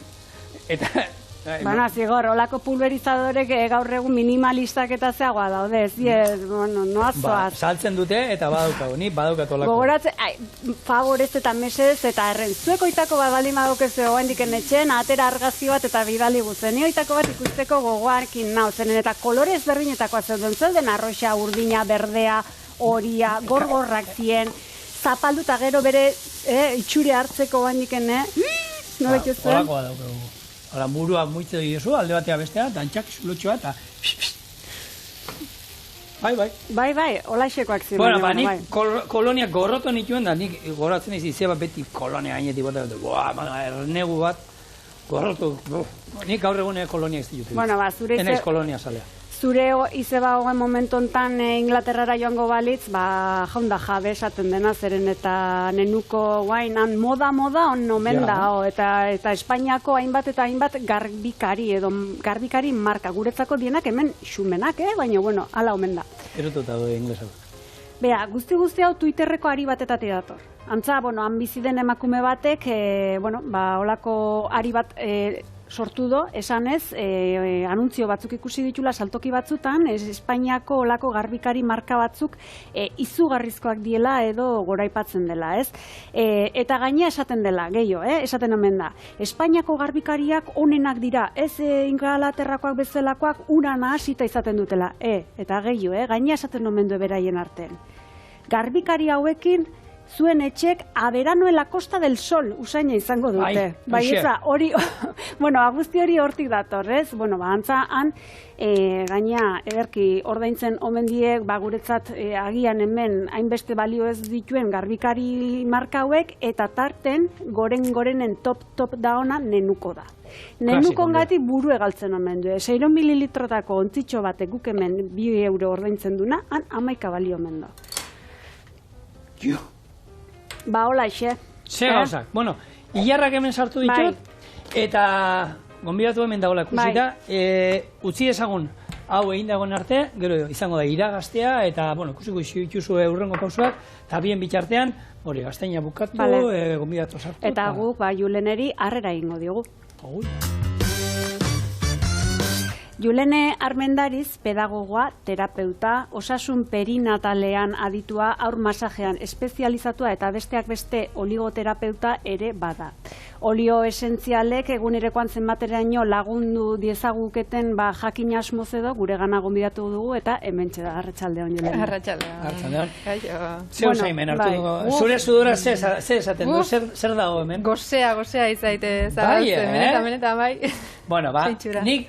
eta Baina, zigor, olako pulverizadorek gaur egun minimalistak eta zeagoa daude, bueno, noazoaz. Saltzen dute eta badaukagu, ni badaukat olako. Gogoratzen, favorez eta mesez eta erren, zuek oitako bat bali madokezu oendiken etxen, atera argazki bat eta bidali guzen. Ni oitako bat ikusteko gogoarekin nau, zenen eta kolore ezberdinetakoa zeuden arroxa, urdina, berdea, horia, gorgorrak zien, zapaldu eta gero bere itxure hartzeko oendiken, no bekizuen? Olakoa daukagu. Hora, burua muitze diozu, alde batea bestea, dantxak, zulotxoa, eta... Bai, olaixekoak ziren. Bueno, nik koloniak gorroto nituen, da nik goratzen izi zeba beti kolonia gainetik bota dut, ernegu bat, gorroto, nik gaur egunea kolonia ez ditut. Bueno, enaiz kolonia zalea. Zure izeba hogen momentu enten Inglaterrara joango balitz, jaunda jabe esaten dena, zeren eta nenuko guain, moda on omen da, eta Espainiako hainbat eta hainbat garbikari marka, guretzako dienak hemen xumenak, baina, bueno, ala omen da. Erotuta du inglesako. Bea, guzti hau Twitterreko ari batetatik dator. Antza, han bizi den emakume batek, olako ari bat sortu do, esanez, anuntzio batzuk ikusi ditula saltoki batzutan, Espainiako olako garbikari marka batzuk izugarrizkoak diela edo goraipatzen dela, ez? Eta gaina esaten dela, gehiago, esaten omen da. Espainiako garbikariak onenak dira, ez Ingalaterrakoak bezalakoak ura nahasita izaten dutela, eta gehiago, gaina esaten omen du beraien artean. Garbikari hauekin, zuen etxek aberano en la Costa del Sol usaina izango dute. Bai, hori, bueno, aguzti hori hortik dator, ez? Bueno, antza, gaina ederki ordaintzen omen diek, guretzat agian hemen hainbeste balio ez dituen garbikari marka hauek, eta tarten gorenen top da ona nenuko da. Nenukon gati buru egaltzen omen du. 600 mililitrotako ontzitxo batek guk hemen 2 euro ordaintzen duna, 11 balio omen da. Hola, xe. Ze gauzak. Bueno, hilarrak hemen sartu ditut, eta gonbidatu hemen dagoela ikusita, utzi ezagun hau egin dagoen arte, gero izango da iragaztea, eta, bueno, ikusiko dituzu urrengo pausuak, eta bien bitartean, hori, gaztaina bukatu, gonbidatu sartu. Eta guk, Juleneri, harrera egingo diogu. Julene Armendariz, pedagogoa, terapeuta, osasun perinatalean aditua, haur masajean espezializatua eta besteak beste oligoterapeuta ere bada. Olio esentzialek egunerekoan zenbateraino lagundu diezaguketen jakin asmoz edo gure gana gonbidatu dugu eta hementxe da, arratsaldeon Julene. Arratsaldeon. Zeu zaimen hartu dugu. Zure sudura zer esaten du, zer dago hemen? Gozea izaite, benetan bai. Bueno, nik,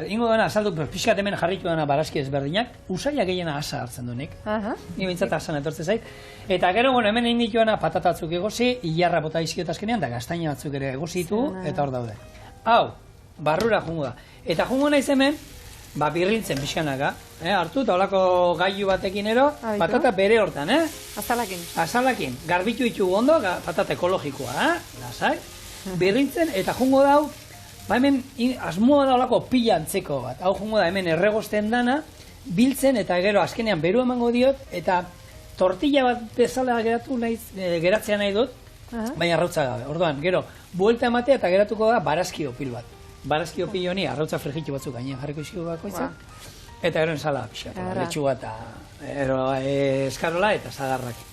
ingo dena, azaldu, pixkat hemen jarritu dena barazki ezberdinak, usaila gehiena asa hartzen du nik. Ni bintzat asan etortzen zait. Eta gero, hemen egin dituena patatatzuk egozi, hilarra bota izkiot azkenean, da gaztaina batzuk ere egozitu, eta hor daude. Hau, barrura jungo da. Eta jungo naiz hemen, birrintzen pixkanaka, hartu, eta holako gailu batekin ero, patata bere hortan, Azalakin. Garbitu ditugu ondo, patata ekologikoa, lasai. Birrintzen, eta jungo dau, hemen asmoa da olako pila antzeko bat. Hau jungo da hemen erregosten dana, biltzen eta gero azkenean beru emango diot, eta tortilla bat bezala geratzea nahi dut, baina arrautza gabe. Orduan, gero, buelta ematea eta geratuko da barazkio pil bat. Barazkio pil honi arrautza frijitu batzuk gainean jarriko izkigu bakoitzak, eta gero ensala pixat, letxuga eta eskarola eta zagarrak.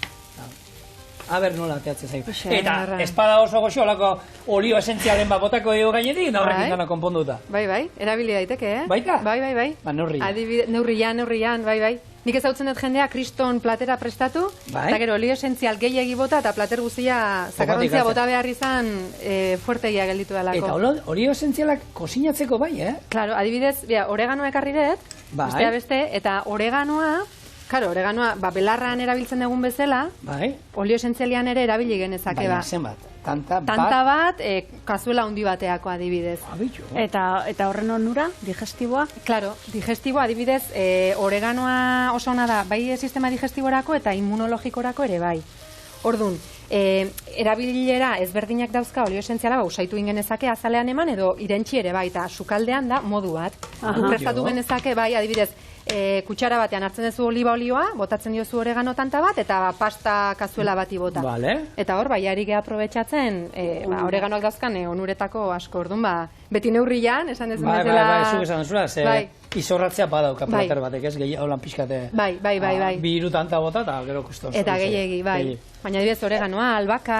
Aber nola ateatzen zaitu. Eta espada oso goxo, olako olio esentzialen botako ego gainetik, da horrekin gana konponduta. Bai, erabili daiteke, Baita? Bai. Ba, neurrian, bai. Nik ezautzen dut jendea kriston platera prestatu, eta gero olio esentzial gehiagi bota, eta plater guztia, zakarrontzia bota behar izan fuertegia gelditu dalako. Eta olio esentzialak kosinatzeko bai, Claro, adibidez, oreganoa ekarri dut, beste, eta oreganoa, Karo, oreganoa, belarran erabiltzen dugun bezala, olio esentzialian ere erabili genezake ba. Baina zenbat? Tanta bat, kazuela handi bateako adibidez. Eta horren onura, digestiboa? Claro, digestiboa adibidez, oreganoa oso ona da, bai sistema digestiborako eta immunologikorako ere bai. Orduan, erabilera ezberdinak dauzka olio esentziala, usaitu ingenezake azalean eman edo irentxi ere bai, eta sukaldean da modu bat. Prestatu genezake bai, adibidez, kutsara batean hartzen duzu oliba olioa, botatzen diozu oregano tanta bat, eta pasta kazuela bati bota. Vale. Eta hor, bai, ari geha aprobetxatzen, oreganoak dauzkan onuretako asko, orduan, beti neurrian, esan dezun bezala... Bai, zuk esan zura, izorratzea badauka plater batek, ez, holan pixkate... Bai. Bi hiru tanta bota, eta gero kustos. Eta gehiegi, bai. Baina adibidez oreganoa, albaka,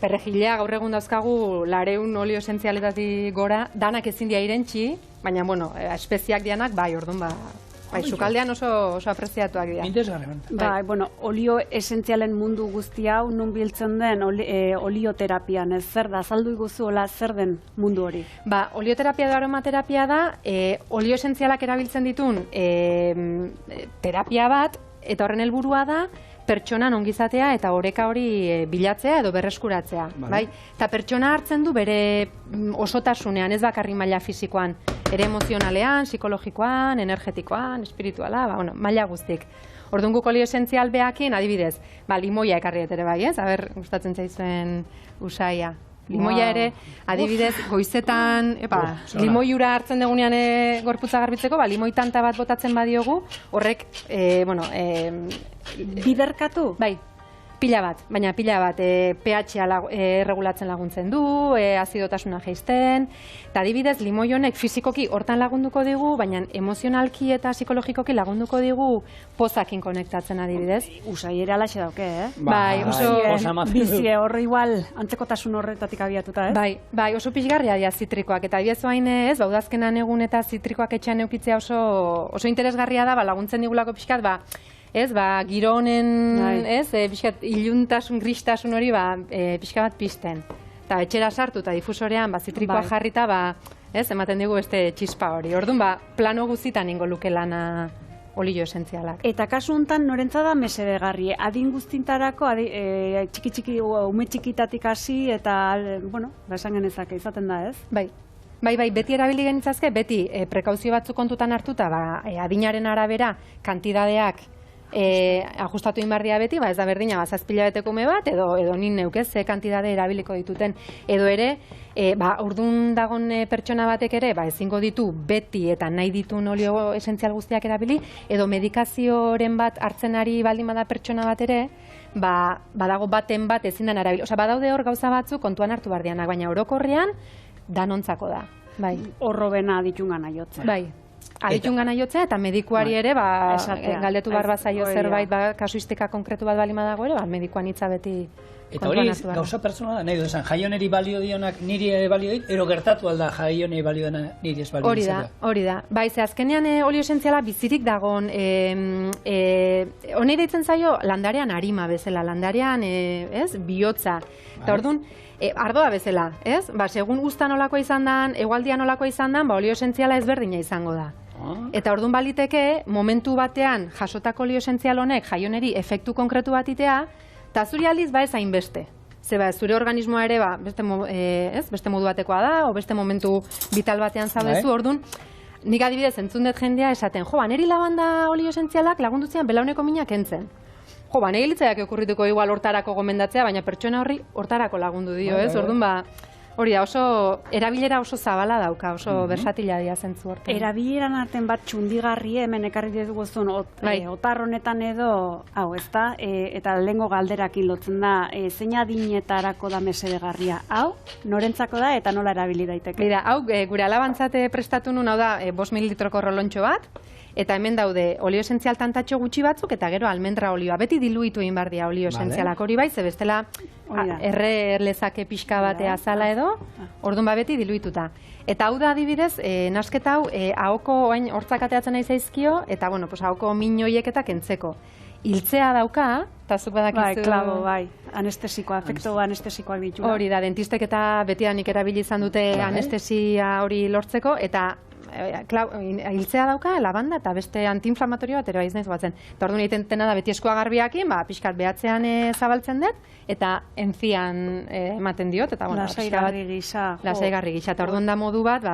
perrejilea, gaur egun dauzkagu, 200 olio esentzialetatik gora, danak ezin dia irentxi, baina, bueno, espeziak dianak, bai, orduan, bai, sukaldean oso apreziatuak dira. Interesgarri. Bai, bueno, olio esentzialen mundu guzti hau nun biltzen den olioterapian, ez zer da, azaldu iguzuela zer den mundu hori? Ba, olioterapia edo aromaterapia da, olio esentzialak erabiltzen ditun terapia bat, eta horren helburua da, pertsonan ongizatea eta oreka hori bilatzea edo berreskuratzea, bai? Eta pertsona hartzen du bere osotasunean, ez bakarri maila fisikoan, ere emozionalean, psikologikoan, energetikoan, espirituala, bueno, maila guztik. Orduan guk olio esentzial behakin, adibidez, limoia ekarri ere bai, ez? Aber, gustatzen zaizuen usaia. Limoia ere, adibidez, goizetan, limoiura hartzen degunean gorputza garbitzeko, limoi tanta bat botatzen badiogu, horrek, biderkatu? Bai, pila bat, pH-a regulatzen laguntzen du, azidotasuna jeisten, eta adibidez, limoi honek fizikoki hortan lagunduko digu, baina emozionalki eta psikologikoki lagunduko digu pozakin konektatzen adibidez. Usai ere alaxe dauke, Bai, oso... Bizie horre igual, antzekotasun horretatik abiatuta, ez? Bai, oso pixgarria dira zitrikoak, eta adibidez oain ez, udazkenan egun eta zitrikoak etxean eukitzea oso interesgarria da, laguntzen digulako pixkat, giro honen, pixkat, iluntasun, gristasun hori, pixka bat pizten. Eta etxera sartu eta difusorean, zitrikoa jarrita, ematen digu beste txispa hori. Orduan, plano guztitan ingo luke lana olio esentzialak. Eta kasu honetan norentza da mesedegarri, adin guztintarako, txiki, ume txikitatik hasi, eta, bueno, esan genezake izaten da, ez? Bai, beti erabili genitzazke, beti prekauzio batzuk kontutan hartuta, adinaren arabera, kantidadeak ajustatu inbarria beti, ez da berdina, zazpila beteko ume bat, edo nin neukez, ze kantidade erabiliko dituten. Edo ere, urdun dagon pertsona batek ere, ezingo ditu beti eta nahi ditun olio esentzial guztiak erabili, edo medikazioren bat hartzen ari baldin bada pertsona bat ere, badago baten bat ezin den erabili. Osa, badaude hor gauza batzuk kontuan hartu bardianak, baina orokorrean danontzako da. Horrobena ditungana jotzea. Bai. Aditxungan aiotzea eta medikuari ere, galdetu barba zaio zerbait, kasuistika konkretu bat balima dago ere, medikuan hitza beti eta hori gauza pertsonala da, nahi du esan, jaioneri balio dionak niri ere balio dit, ero gertatu alda jaioneri balio dena niri ez balio dit. Hori da. Ze azkenean olio esentziala bizirik dagon, honei deitzen zaio landarean arima bezala, landarean bihotza. Eta orduan, ardoa bezala, ez? Segun guztan olakoa izan dan, egualdian olakoa izan dan, olio esentziala ezberdina izango da. Eta orduan baliteke, momentu batean jasotako olio esentzial honek jaioneri efektu konkretu bat itea, eta zuri aldiz ez hainbeste. Zure organismoa ere beste modu batekoa da, o beste momentu vital batean zaudezu, orduan, nik adibidez entzun dut jendea esaten, neri labanda olio esentzialak lagundutzean belauneko minak entzen. Nire litzaiak okurrituko igual hortarako gomendatzea, baina pertsona horri hortarako lagundu dio, ez? Orduan, hori da, erabilera oso zabala dauka, oso versatila dira zentzu hortan. Erabileran arten bat txundigarri hemen ekarri duguzun otar honetan edo, eta lehengo galderakin lotzen da, zein adinetarako da mesedegarria, norentzako da eta nola erabili daiteke? Bira, gure alabantzate prestatu nun, hau da, 5 mililitroko rolontxo bat, eta hemen daude olio esentzial tantatxo gutxi batzuk, eta gero almendra olioa. Beti diluitu egin behar dira olio esentzialak hori bai, ze bestela erlezake pixka batea azala edo, orduan beti diluituta. Eta hau da adibidez, nasketa hau, ahoko oain hortzak ateatzen nahi zaizkio, eta ahoko minoiek eta kentzeko. Hiltzea dauka, eta zuk badakizu... Klabo, anestesikoa, efektu anestesikoak ditu. Hori da, dentistek eta betidanik erabili izan dute anestesia hori lortzeko, eta hiltzea dauka, lavanda eta beste antiinflamatorio bat ere baiz naiz batzen. Eta orduan egiten dena da beti eskua garbiakin, pixkat behatzean zabaltzen dut, eta entzian ematen diot, eta lasaigarri gisa. Lasaigarri gisa, eta orduan da modu bat,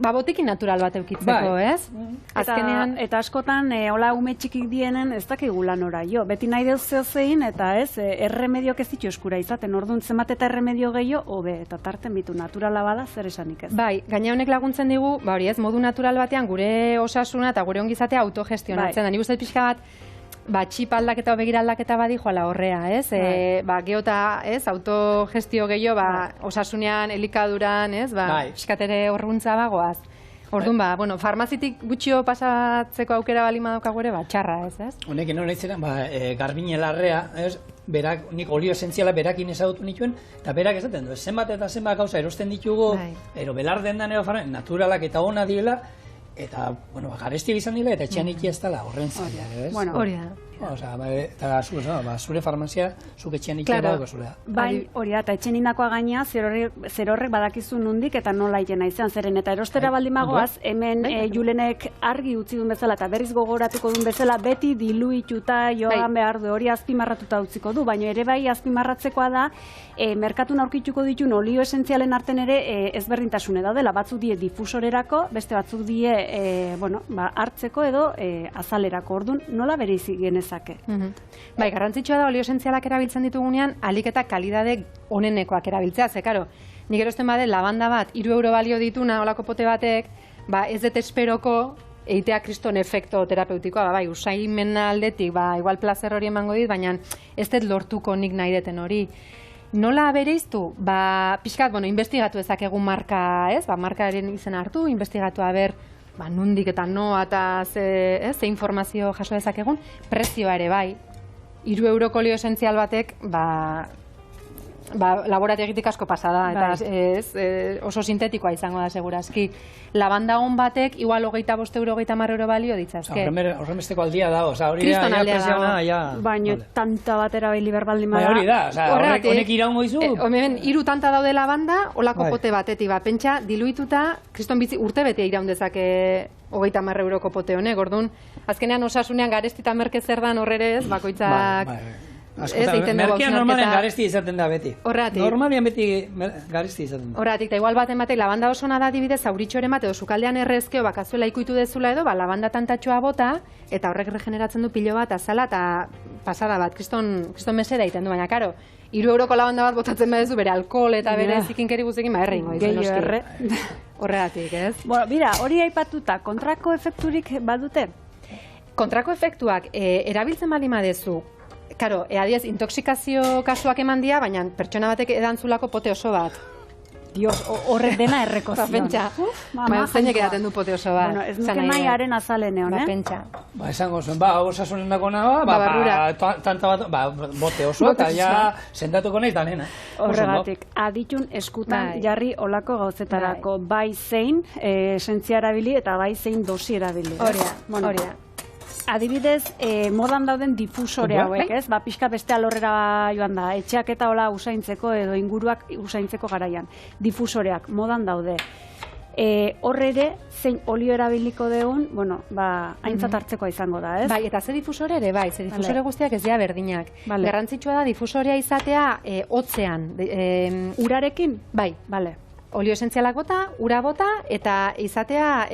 botikin natural bat eukitzeko, ez? Azkenean... Eta askotan, hola ume txikik dienen, ez dakigula nora jo. Beti nahi deuz zein, eta ez, erremediok ez ditu eskura izaten, orduan zemat eta erremedio gehiago, hobe, eta tarten bitu naturala bada, zer esanik ez. Bai, gaina honek laguntzen digu, hori ez, modu natural batean gure osasuna eta gure ongizatea autogestionatzen. Nik uste pixka bat, txip aldaketa o begira aldaketa badi joala horrea, ez? Geota, ez, autogestio gehiago, osasunean, elikaduran, ez? Piskatere horruntza bagoaz. Orduan, bueno, farmazitik gutxio pasatzeko aukera bali madaukagu ere, txarra, ez? Honekin hori zeran, garbine larrea, ez? Berak, nik olio esentziala berakin ezagutu nituen, eta berak esaten du, zenbat eta zenbat gauza erosten ditugu, ero belar dendan ero naturalak eta ona diela, eta, bueno, garesti bizan dira, eta etxean iki ez dela, horren zaila, ez? Hori da. Eta zure farmazia, zuk etxean iki badako zurea. Bai, hori da, eta etxen indakoa gaina, zer horrek badakizu nondik eta nola itena izan, zeren eta erostera baldimagoaz, hemen Julenek argi utzi duen bezala, eta berriz gogoratuko duen bezala, beti diluituta joan behar du, hori azpimarratuta utziko du, baina ere bai azpimarratzekoa da, merkatun aurkituko ditun olio esentzialen arten ere ezberdintasune daudela, batzuk die difusorerako, beste batzuk die hartzeko edo azalerako, orduan nola bereizi genezake. Bai, garrantzitsua da olio esentzialak erabiltzen ditugunean, alik eta kalidade onenekoak erabiltzea, ze karo, nik erosten bade lavanda bat, 3 euro balio dituna olako pote batek, ez dut esperoko eitea kriston efekto terapeutikoa, bai, usaimen aldetik, igual plazer hori emango dit, baina ez dut lortuko nik nahi deten hori. Nola bereiztu? Pixkat, investigatu ezakegun marka, ez? Markaren izena hartu, investigatu ber, nundik eta noa eta ze informazio jaso dezakegun, prezioa ere bai. 3 euroko olio esentzial batek, laborategitik asko pasada, eta oso sintetikoa izango da segurazki. Lavanda on batek, igual 25 euro, 30 euro balio ditzazke. Horren besteko aldia dago, hori kriston aldea dago. Baina tanta batera behili berbaldin bada. Hori da, honek iraungo izu. Hemen, 3 tanta daude lavanda, olako pote batetik, pentsa, diluituta, kriston bizi urte bete iraundezake 30 euroko pote honek, orduan, azkenean osasunean garestita merke zer dan horrere ez, bakoitzak... Merkean normalean garesti izaten da beti. Horregatik. Normalean beti garesti izaten da. Horregatik, eta igual baten batek lavanda oso da adibidez, auritxoren bat edo sukaldean errezkeo bakazuela ikuitu dezula edo, lavanda tantatxoa bota, eta horrek regeneratzen du pilo bat azala, eta pasada bat, kriston mesera egiten du, baina, karo, 3 euroko lavanda bat botatzen badezu bere alkohol eta bere zikinkeri guzekin, erre ingo izan noski. Horregatik, ez? Bira, hori aipatuta, kontrako efekturik badute? Kontrako efektuak erabiltzen bali madezu, karo, adiez, intoxikazio kasuak eman dia, baina pertsona batek edantzulako pote oso bat. Dios, horrek dena errekozion. Pentsa, zeinek edaten du pote oso bat. Bueno, ez nuke nahi haren azaleneon, Pentsa. Esango zuen, osasunen dako nagoa, tanta bat, bote oso, eta ja sendatuko nahiz da nena. Horregatik, aditun eskutan jarri olako gauzetarako, bai zein esentzia erabili eta bai zein dosi erabili. Hori da. Adibidez, modan dauden difusore hauek, ez? Pixka beste alorrera joan da, etxeak eta hola usaintzeko edo inguruak usaintzeko garaian. Difusoreak, modan daude. Horre ere, zein olio erabiliko deun, aintzat hartzekoa izango da, ez? Bai, eta ze difusore ere, bai, ze difusore guztiak ez dira berdinak. Garrantzitsua da difusorea izatea hotzean. Urarekin? Bai, bale. Olio esentzialak bota, ura bota, eta izatea,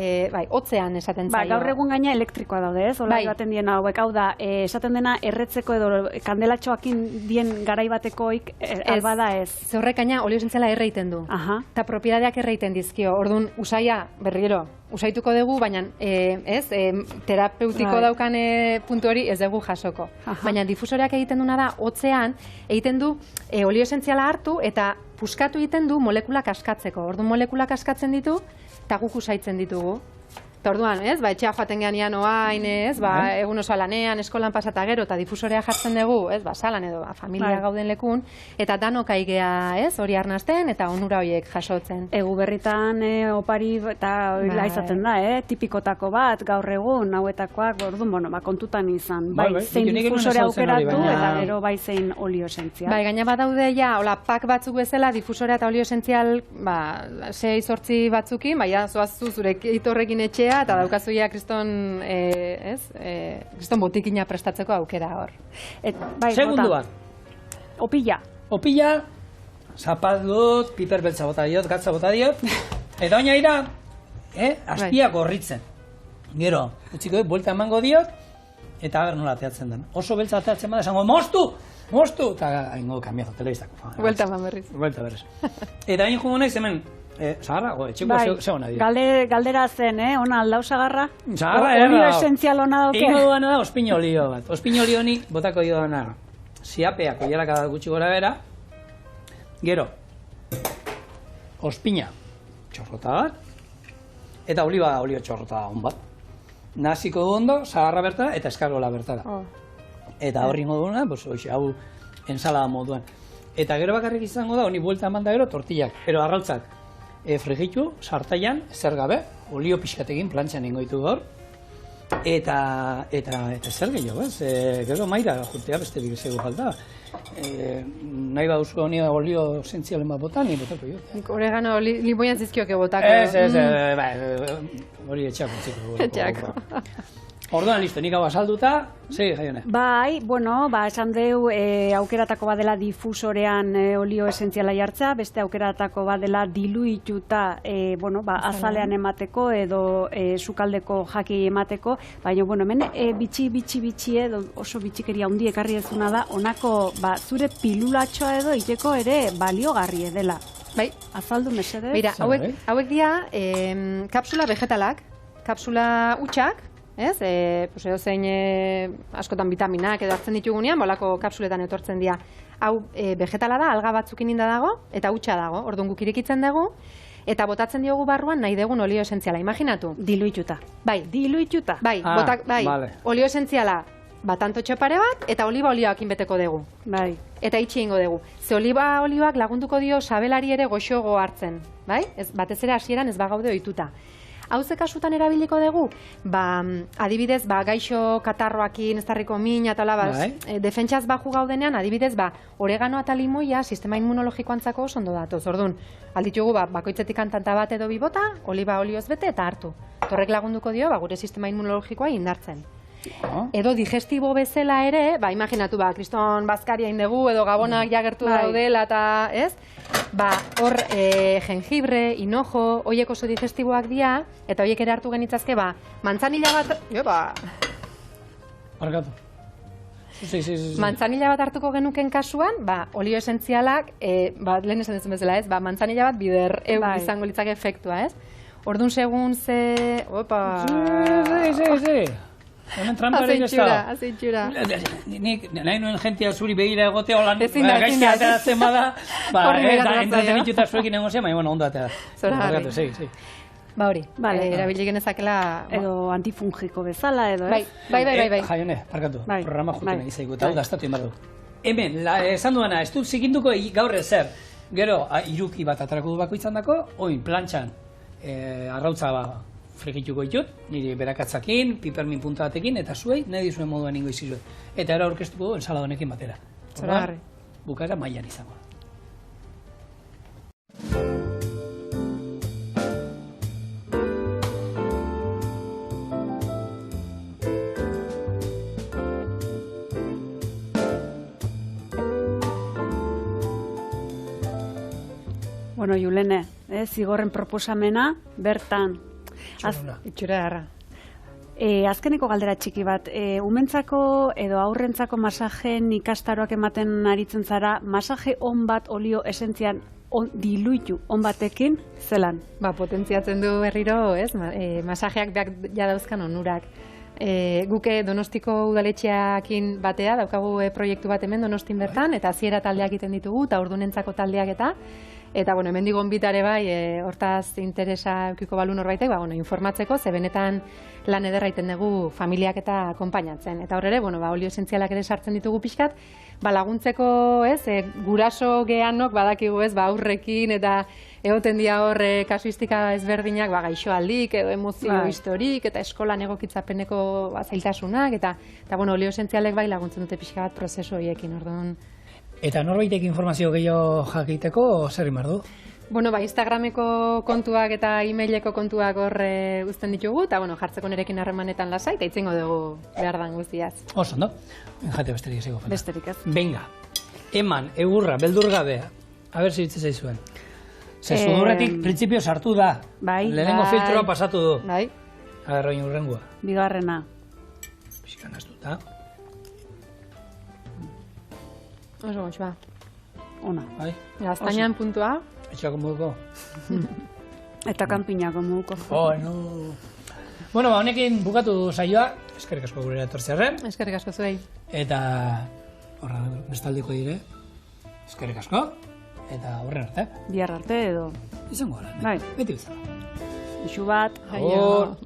hotzean esaten zaio. Gaur egun gaina elektrikoa daude, ez? Ola baten dien hauek, hau da, esaten dena erretzeko edo kandelatxoakin dien garaibatekoik albada ez. Zehorrek gaina olio esentziala erreiten du. Eta propiedadeak erreiten dizkio. Orduan, usaia, berriro, usaituko dugu, baina terapeutiko daukan puntu hori ez dugu jasoko. Baina difusoreak egiten duna da, hotzean, egiten du olio esentziala hartu eta puskatu egiten du molekulak askatzeko. Orduan molekulak askatzen ditu, eta guk usaitzen ditugu. Eta orduan, etxea joaten geanian oain, egun oso lanean, eskolan pasata gero, eta difusorea jartzen dugu, salan edo familia gauden lekun, eta danok aigea, hori arnazten, eta onura horiek jasotzen. Egu berritan opari eta hori izaten da, tipikotako bat, gaur egun, hauetakoak, orduan, kontutan izan. Bai, zein difusorea aukeratu, eta gero bai zein olio esentzial. Bai, gaina badaude ja, hola, pak batzuk bezala, difusorea eta olio esentzial, 6-8 batzukin, zoazu zure itorrekin etxea, eta daukazuia kriston botikina prestatzeko aukera hor. Segundua. Opila. Zapal dut, piper beltza bota diot, gatza bota diot, eta oina ira, azpia gorritzen. Gero, utziko buelta emango diot, eta agar nola ateatzen den. Oso beltza ateatzen bada, esango, mostu! Eta haingo kambiazo, telebistako. Buelta eman berriz. Buelta berriz. Eta hain jugo naiz hemen, zagarra, etxeko ze hona dira. Galdera zen, ona aldau zagarra? Zagarra, olio esentzial hona dauke? Ingo duana da ospinolio bat. Ospinolio honi botako dio dana. Ziapeak oialaka gutxi gora bera. Gero, ospina txorrota bat. Eta oliba olio txorrota hon bat. Naziko du ondo, zagarra bertara eta eskargola bertara. Eta horri ingo duena, hau ensalada moduan. Eta gero bakarrik izango da, honi buelta eman da gero tortillak. Pero arrautzak frigitu, sartaian, zer gabe, olio pixkatekin plantxan ingo ditu gaur. Eta zer gehiago, ez? Gero maira jutea besterik zego falta. Nahi baduzu honi olio sentzialen bat botan, nire botako jo. Oregano limoian zizkioke botako. Hori etxako txiko. Etxako. Orduan, listo, nik hau asalduta, segi jaione. Bai, esan deu aukeratako badela difusorean olio esentziala jartzea, beste aukeratako badela diluituta azalean emateko edo sukaldeko jaki emateko, baina, hemen bitxi edo oso bitxikeria handi ekarri ezuna da, honako zure pilulatxoa edo iteko ere baliogarri dela. Bai. Azaldu mesedez. Beira, hauek dira kapsula vegetalak, kapsula hutsak, ez? Edo zein askotan vitaminak edo hartzen ditugunean, bolako kapsuletan etortzen dira. Hau vegetala da, alga batzukin inda dago, eta hutsa dago. Orduan guk irekitzen dugu, eta botatzen diogu barruan nahi dugun olio esentziala. Imaginatu. Diluituta. Bai. Diluituta. Bai, olio esentziala batantotxo pare bat, eta oliba olioakin beteko dugu. Bai. Eta itxi ingo dugu. Ze oliba olioak lagunduko dio sabelari ere goxogo hartzen. Bai? Batez ere hasieran ez bagaude ohituta. Hau ze kasutan erabiliko dugu, adibidez, gaixo katarroakin, ez darriko min, eta defentsaz baju gaudenean, adibidez, oregano eta limoia sistema immunologikoantzako oso ondo datoz. Orduan, alditugu, bakoitzetik tanta bat edo bibota, oliba olioz bete eta hartu. Torrek lagunduko dio, gure sistema immunologikoa indartzen. Edo digestibo bezala ere, imaginatu, kriston bazkaria indegu, edo gabonak jagertu daudela, eta, ez? Hor jengibre, hinojo, horiek oso digestiboak dira, eta horiek ere hartu genitzazke, mantzanila bat... Barkatu. Mantzanila bat hartuko genuken kasuan, olio esentzialak, lehen esan dezen bezala, ez? Mantzanila bat bider izango litzake efektua, ez? Orduan segun ze... Opa! Sí. Hemen tramparik ez da. Azeitxura. Nik nahi nuen jentia zuri begira egotea holan gaizkia ateratzen bada, entratzen dituta zuekin negozia, baina ondo atera. Zora harri. Hori, erabili genezakela... Edo antifungiko bezala, edo ez? Bai. Jaione, parkatu, programa jutena izaigu, eta hau daztatu inbardu. Hemen, esan duena, ez du zikinduko gaur ezer. Gero, iruki bat atarako du bakoitzan dako, oin, plantxan, arrautza frigituko ditut, niri berakatzakin, pipermin punta batekin, eta zuei, nahi dizuen moduan ingo izizuet. Eta era orkestuko du ensalada honekin batera. Zora harri. Bukaera mailan izango. Bueno, Julene, zigorren proposamena, bertan. Itxura harra. Azkeneko galdera txiki bat, umentzako edo aurrentzako masajen ikastaroak ematen aritzen zara, masaje on bat olio esentzian diluitu on batekin, zelan? Potentziatzen du berriro, ez? Masajeak beak jadauzkan onurak. Guke Donostiko udaletxeakin batea, daukagu proiektu bat hemen Donostin bertan, eta hasiera taldeak egiten ditugu, eta ordunentzako taldeak eta, hemen digon bitare hortaz interesa eukiko balu norbaitek, informatzeko, ze benetan lan ederra iten dugu familiak eta konpainatzen. Eta horre, olio esentzialak ere sartzen ditugu pixkat, laguntzeko, ez, guraso geanok badakigu, ez, aurrekin, eta egoten dira hor kasuistika ezberdinak, gaixoaldik, edo emozio historik, eta eskolan egokitzapeneko zailtasunak, eta olio esentzialek laguntzen dute pixka bat prozesu horiekin, orduan. Eta norbaitek informazio gehiago jakiteko, zer imar du? Instagrameko kontuak eta e-maileko kontuak hor uzten ditugu, eta jartzeko nerekin harremanetan lasai, eta itzengo dugu behar dan guztiaz. Oso, no? Jate besterik ezeko. Besterik ez. Venga, eman, egurra, beldurgabea, a ber ziritze zaizuen. Ze sudurretik printzipio sartu da. Bai. Lehenengo Bai. filtroa pasatu du. Bai. Agarroin urrengua. Bigarrena. Pixkan astuta. Oso gontxoa. Ona. Bai. Gaztainan puntua. Etxako moduko. Eta kanpinako moduko. Oh, no. Bueno, honekin bukatu saioa. Eskerrik asko gurera etortzearen. Eskerrik asko zuei. Eta horra bestaldiko dire. Eskerrik asko. Eta horren arte. Bihar arte edo. Izango gara. Bai. Beti bezala. Isu bat. Agur.